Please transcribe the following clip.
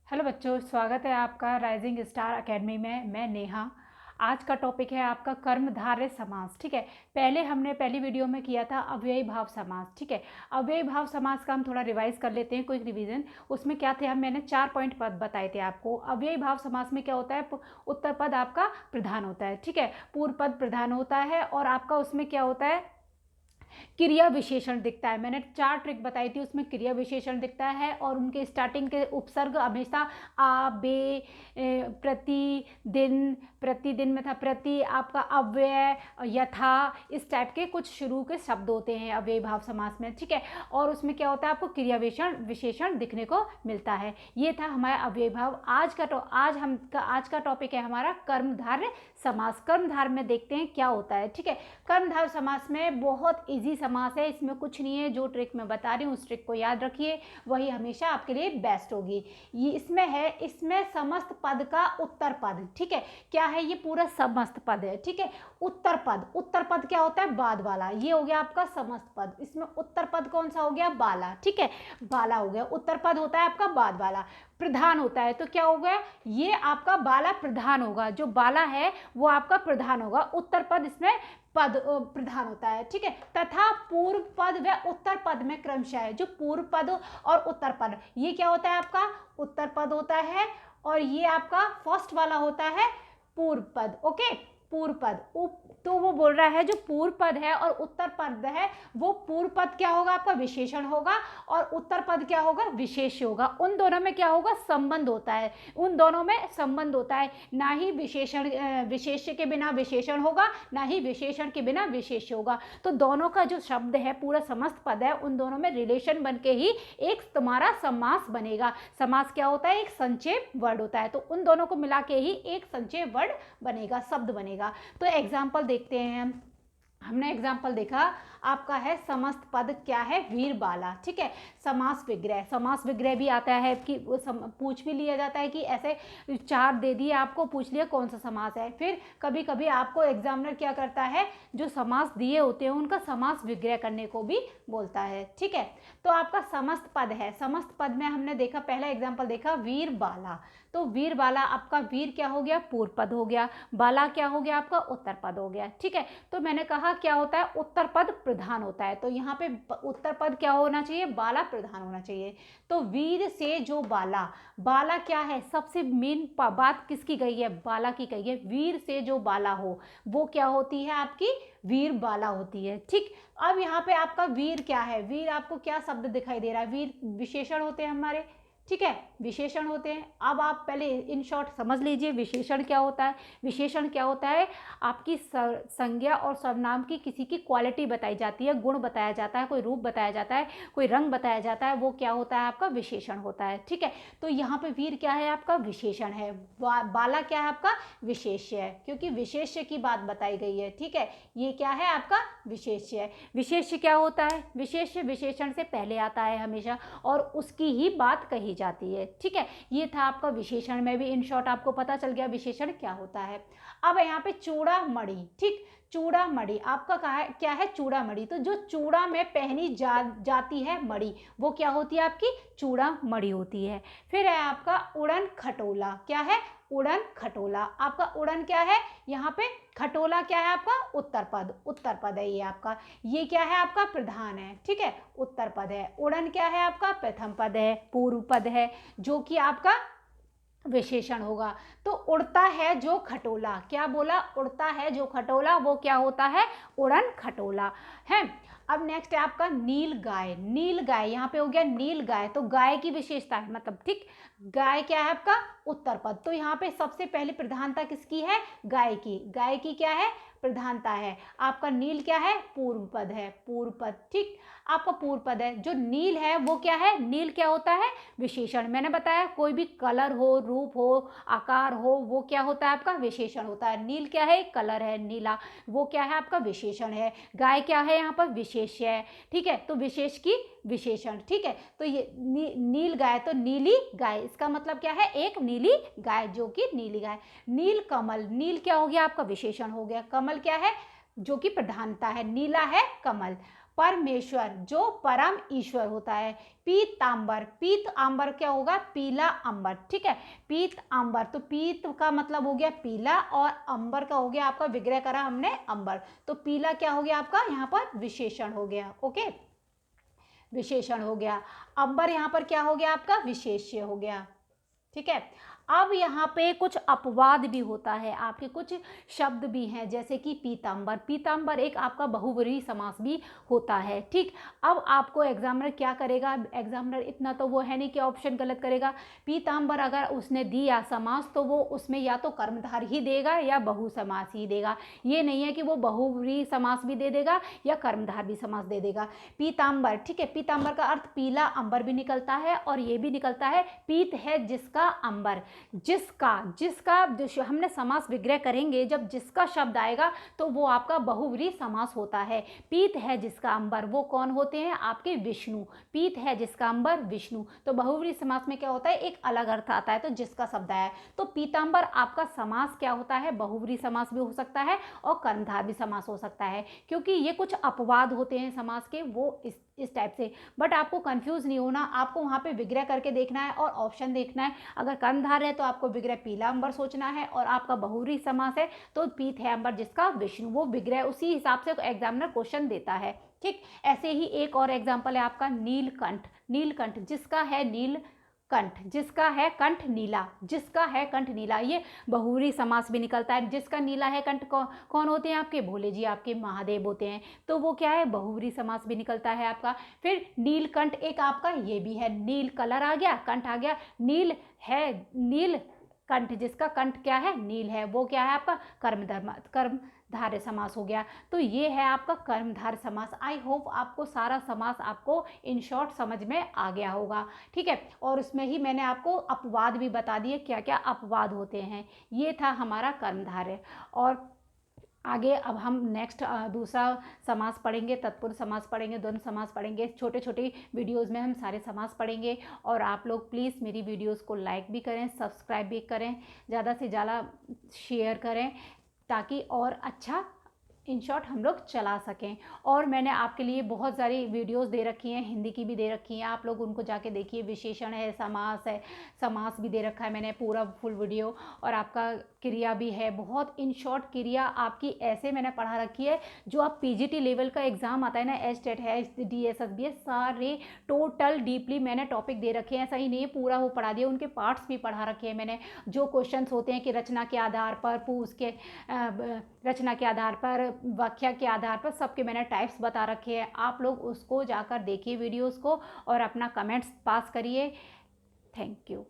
Hello बच्चों, स्वागत है आपका राइजिंग स्टार एकेडमी में। मैं नेहा। आज का टॉपिक है आपका कर्मधारय समास। ठीक है, पहले हमने पहली वीडियो में किया था अव्ययी भाव समास। ठीक है, अव्ययी भाव समास का हम थोड़ा रिवाइज कर लेते हैं, क्विक रिवीजन। उसमें क्या थे, मैंने 4 पॉइंट पद बताए थे आपको। अव्ययी भाव समास में क्या होता है, उत्तर पद आपका प्रधान होता है। ठीक है, पूर्व पद प्रधान होता है और आपका उसमें क्या होता है, क्रिया विशेषण दिखता है। मैंने 4 ट्रिक बताई थी, उसमें क्रिया विशेषण दिखता है और उनके स्टार्टिंग के उपसर्ग हमेशा आ, बे, प्रतिदिन, प्रतिदिन में था प्रति, आपका अव्यय, यथा, इस टाइप के कुछ शुरू के शब्द होते हैं अव्ययी भाव समास में। ठीक है, और उसमें क्या होता है, आपको क्रिया विशेषण दिखने को मिलता है। ये था हमारा अव्ययी भाव। आज का टॉपिक है हमारा कर्मधारय समास। कर्मधारय में देखते हैं क्या होता है। ठीक है, कर्मधारय समास में बहुत इजी समास है, इसमें कुछ नहीं है। जो ट्रिक मैं बता रही हूँ उस ट्रिक को याद रखिए, वही हमेशा आपके लिए बेस्ट होगी। ये इसमें है, इसमें समस्त पद का उत्तर पद। ठीक है, क्या है, ये पूरा समस्त पद है। ठीक है, उत्तर पद, उत्तर पद क्या होता है, बाद वाला। ये हो गया आपका समस्त पद। इसमें उत्तर पद कौन सा हो गया, बाला। ठीक है, बाला हो गया। उत्तर पद होता है आपका बाद वाला। प्रधान होता है तो क्या होगा, ये आपका बाला प्रधान होगा। जो बाला है वो आपका प्रधान होगा। उत्तर पद इसमें पद प्रधान होता है। ठीक है, तथा पूर्व पद व उत्तर पद में क्रमशः है। जो पूर्व पद और उत्तर पद, ये क्या होता है आपका उत्तर पद होता है और ये आपका फर्स्ट वाला होता है पूर्व पद। ओके, पूर्व पद। तो वो बोल रहा है जो पूर्व पद है और उत्तर पद है, वो पूर्व पद क्या होगा, आपका विशेषण होगा और उत्तर पद क्या होगा, विशेष्य होगा। उन दोनों में क्या होगा, संबंध होता है। उन दोनों में संबंध होता है, ना ही विशेषण, विशेष्य के बिना विशेषण होगा, ना ही विशेषण के बिना विशेष्य होगा। तो दोनों का जो शब्द है, पूरा समस्त पद है, उन दोनों में रिलेशन बन के ही एक तुम्हारा समास बनेगा। समास क्या होता है, एक संक्षेप वर्ड होता है। तो उन दोनों को मिला के ही एक संक्षेप वर्ड बनेगा, शब्द बनेगा। तो एग्जाम्पल देखते हैं हम। हमने एग्जाम्पल देखा आपका है समस्त पद क्या है, वीर बाला। ठीक है, समास विग्रह, समास विग्रह भी आता है कि पूछ भी लिया जाता है कि ऐसे 4 दे दिए आपको, पूछ लिया कौन सा समास है। फिर कभी कभी आपको एग्जामिनर क्या करता है, जो समास दिए होते हैं उनका समास विग्रह करने को भी बोलता है। ठीक है, तो आपका समस्त पद है। समस्त पद में हमने देखा, पहला एग्जाम्पल देखा वीर बाला। तो वीर बाला, आपका वीर क्या हो गया, पूर्व पद हो गया। बाला क्या हो गया, आपका उत्तर पद हो गया। ठीक है, तो मैंने कहा क्या होता है, उत्तर पद प्रधान होता है। तो यहाँ पे उत्तर पद क्या होना चाहिए, बाला प्रधान होना चाहिए। तो वीर से जो बाला, बाला क्या है, सबसे मेन बात किसकी गई है, बाला की गई है। वीर से जो बाला हो वो क्या होती है, आपकी वीर बाला होती है। ठीक, अब यहाँ पे आपका वीर क्या है, वीर आपको क्या शब्द दिखाई दे रहा है, वीर विशेषण होते हैं हमारे। ठीक है, विशेषण होते हैं। अब आप पहले इन शॉर्ट समझ लीजिए विशेषण क्या होता है। विशेषण क्या होता है, आपकी संज्ञा और सर्वनाम की किसी की क्वालिटी बताई जाती है, गुण बताया जाता है, कोई रूप बताया जाता है, कोई रंग बताया जाता है, वो क्या होता है, आपका विशेषण होता है। ठीक है, तो यहाँ पे वीर क्या है, आपका विशेषण है। बाला क्या है, आपका विशेष्य है, क्योंकि विशेष्य की बात बताई गई है। ठीक है, ये क्या है, आपका विशेष्य है। विशेष्य क्या होता है, विशेष्य विशेषण से पहले आता है हमेशा और उसकी ही बात कही जाती है। ठीक है, ये था आपका विशेषण में भी इन शॉर्ट आपको पता चल गया विशेषण क्या होता है। अब यहाँ पे चूड़ामणि। ठीक, चूड़ामणि आपका कहा है, क्या है, चूड़ामणि। तो जो चूड़ा में पहनी जाती है मणि, वो क्या होती है, आपकी चूड़ामणि होती है। फिर है आपका उड़न खटोला। क्या है, उड़न खटोला। आपका उड़न क्या है, यहाँ पे खटोला क्या है, आपका उत्तर पद, उत्तर पद है ये आपका। ये क्या है, आपका प्रधान है। ठीक है, उत्तर पद है। उड़न क्या है, आपका प्रथम पद है, पूर्व पद है, जो कि आपका विशेषण होगा। तो उड़ता है जो खटोला, क्या बोला, उड़ता है जो खटोला, वो क्या होता है, उड़न खटोला है। अब नेक्स्ट है आपका नील गाय। नील गाय यहाँ पे हो गया नील गाय, तो गाय की विशेषता है, मतलब ठीक, गाय क्या है, आपका उत्तर पद। तो यहाँ पे सबसे पहले प्रधानता किसकी है, गाय की। गाय की क्या है, प्रधानता है। आपका नील क्या है, पूर्व पद है, पूर्व पद। ठीक, आपका पूर्व पद है। जो नील है वो क्या है, नील क्या होता है, विशेषण। मैंने बताया कोई भी कलर हो, रूप हो, आकार हो, वो क्या होता है, आपका विशेषण होता है। नील क्या है, कलर है नीला, वो क्या है, आपका विशेषण है। गाय क्या है, यहाँ पर विशेष्य है। ठीक है, तो विशेष की विशेषण। ठीक है, तो ये नील गाय, तो नीली गाय, इसका मतलब क्या है, एक नीली गाय, जो कि नीली गाय। नील कमल, नील क्या हो गया, आपका विशेषण हो गया। कमल क्या है, जो कि प्रधानता है, नीला है कमल। परमेश्वर जो परम ईश्वर होता है। पीतांबर, पीत आंबर क्या होगा, पीला अंबर, ठीक है। पीत आंबर, तो पीत का मतलब हो गया पीला और अंबर का हो गया आपका, विग्रह करा हमने अंबर, तो पीला क्या हो गया आपका यहाँ पर विशेषण हो गया। ओके, विशेषण हो गया। अंबर यहाँ पर क्या हो गया आपका, विशेष्य हो गया, ठीक है। अब यहाँ पे कुछ अपवाद भी होता है, आपके कुछ शब्द भी हैं, जैसे कि पीतांबर। पीतांबर एक आपका बहुव्रीहि समास भी होता है, ठीक। अब आपको एग्जामिनर क्या करेगा, एग्जामिनर इतना तो वो है नहीं कि ऑप्शन गलत करेगा। पीतांबर अगर उसने दिया समास तो वो उसमें या तो कर्मधार ही देगा या बहु समास ही देगा। ये नहीं है कि वो बहुव्रीहि समास भी दे देगा या कर्मधार भी समास दे देगा। पीतांबर, ठीक है, पीतांबर का अर्थ पीला अंबर भी निकलता है और ये भी निकलता है पीत है जिसका अंबर, जिसका, जिसका जो हमने समास विग्रह करेंगे, जब जिसका शब्द आएगा तो वो आपका बहुव्रीहि समास होता है। पीत है जिसका अंबर, वो कौन होते हैं आपके, विष्णु। पीत है जिसका अंबर, विष्णु। तो बहुव्रीहि समास में क्या होता है, एक अलग अर्थ आता है, तो जिसका शब्द आया। तो पीतांबर आपका समास क्या होता है, बहुव्रीहि समास भी हो सकता है और कर्मधार भी समास हो सकता है, क्योंकि ये कुछ अपवाद होते हैं समास के, वो इस टाइप से। बट आपको कंफ्यूज नहीं होना, आपको वहाँ पे विग्रह करके देखना है और ऑप्शन देखना है। अगर कर्मधार है तो आपको विग्रह पीला अंबर सोचना है, और आपका बहुव्रीहि समास है तो पीत है अंबर जिसका विष्णु, वो विग्रह उसी हिसाब से एग्जामिनर क्वेश्चन देता है, ठीक। ऐसे ही एक और एग्जाम्पल है आपका नीलकंठ। नीलकंठ जिसका है नील कंठ, जिसका है कंठ नीला, जिसका है कंठ नीला, ये बहुव्रीहि समास भी निकलता है। जिसका नीला है कंठ, कौन होते हैं आपके, भोले जी आपके महादेव होते हैं, तो वो क्या है, बहुव्रीहि समास भी निकलता है आपका। फिर नीलकंठ एक आपका ये भी है, नील कलर आ गया, कंठ आ गया, नील है, नील कंठ जिसका कंठ क्या है, नील है, वो क्या है आपका कर्मधारय समास हो गया। तो ये है आपका कर्मधारय समास। आई होप आपको सारा समास आपको इन शॉर्ट समझ में आ गया होगा, ठीक है। और उसमें ही मैंने आपको अपवाद भी बता दिए, क्या क्या अपवाद होते हैं। ये था हमारा कर्मधारय। और आगे अब हम नेक्स्ट दूसरा समास पढ़ेंगे, तत्पुरुष समास पढ़ेंगे, द्वंद्व समास पढ़ेंगे। छोटे छोटे वीडियोस में हम सारे समास पढ़ेंगे। और आप लोग प्लीज़ मेरी वीडियोस को लाइक भी करें, सब्सक्राइब भी करें, ज़्यादा से ज़्यादा शेयर करें, ताकि और अच्छा इन शॉर्ट हम लोग चला सकें। और मैंने आपके लिए बहुत सारी वीडियोस दे रखी हैं, हिंदी की भी दे रखी हैं, आप लोग उनको जाके देखिए। विशेषण है, समास भी दे रखा है मैंने पूरा फुल वीडियो। और आपका क्रिया भी है, बहुत इन शॉर्ट क्रिया आपकी ऐसे मैंने पढ़ा रखी है, जो आप पीजीटी लेवल का एग्जाम आता है ना, एचटेट है, डीएसएसबी है, सारे टोटल डीपली मैंने टॉपिक दे रखे हैं। ऐसा ही नहीं पूरा वो पढ़ा दिया, उनके पार्ट्स भी पढ़ा रखे हैं मैंने। जो क्वेश्चंस होते हैं कि रचना के आधार पर, रचना के आधार पर, व्याख्या के आधार पर, सबके मैंने टाइप्स बता रखे हैं। आप लोग उसको जाकर देखिए वीडियोस को और अपना कमेंट्स पास करिए। Thank you.